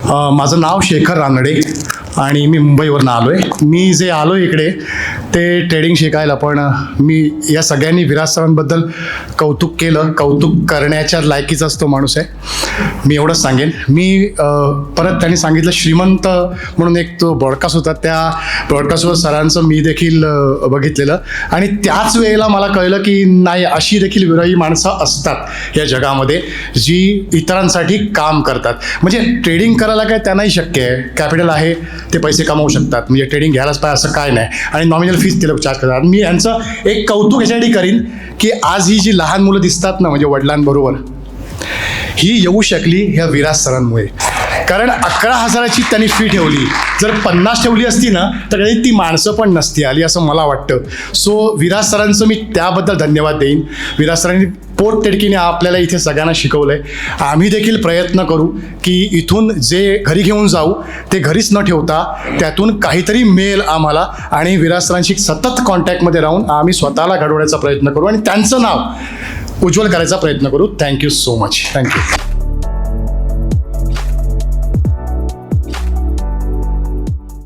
माझं नाव शेखर रानडे आणि मी मुंबईवरून आलो आहे. मी जे आलो इकडे ते ट्रेडिंग शिकायला, पण मी या सगळ्यांनी विराज सरांबद्दल कौतुक केलं. कौतुक करण्याच्या लायकीचाच तो माणूस आहे. मी एवढंच सांगेन. मी परत त्यांनी सांगितलं श्रीमंत म्हणून एक तो ब्रॉडकास्ट होता, त्या ब्रॉडकास्टवर सरांचं मी देखील बघितलेलं आणि त्याच वेळेला मला कळलं की नाही, अशी देखील विरही माणसं असतात या जगामध्ये जी इतरांसाठी काम करतात. म्हणजे ट्रेडिंग करायला काय त्यांनाही शक्य आहे, कॅपिटल आहे, ते पैसे कमावू शकतात. म्हणजे ट्रेडिंग घ्यायलाच पाहिजे असं काय नाही आणि नॉमिनल फीस ते लोक चार्ज करतात. मी यांचं एक कौतुक याच्यासाठी करीन की आज ही जी लहान मुलं दिसतात ना, म्हणजे वडिलांबरोबर, ही येऊ शकली ह्या विराज सरांमुळे. कारण 11,000ची त्यांनी फी ठेवली. जर 50 ठेवली असती ना तर कधी ती माणसं पण नसती आली असं मला वाटतं. सो विराज सरांचं मी त्याबद्दल धन्यवाद देईन. विराज सरांनी पोटतिडकीने आपल्याला इथे सगळ्यांना शिकवलं आहे. आम्ही देखील प्रयत्न करू की इथून जे घरी घेऊन जाऊ ते घरीच न ठेवता त्यातून काहीतरी मिळेल आम्हाला, आणि विराज सरांशी सतत कॉन्टॅक्टमध्ये राहून आम्ही स्वतःला घडवण्याचा प्रयत्न करू आणि त्यांचं नाव उज्ज्वल करायचा प्रयत्न करू. Thank you so much. थँक्यू.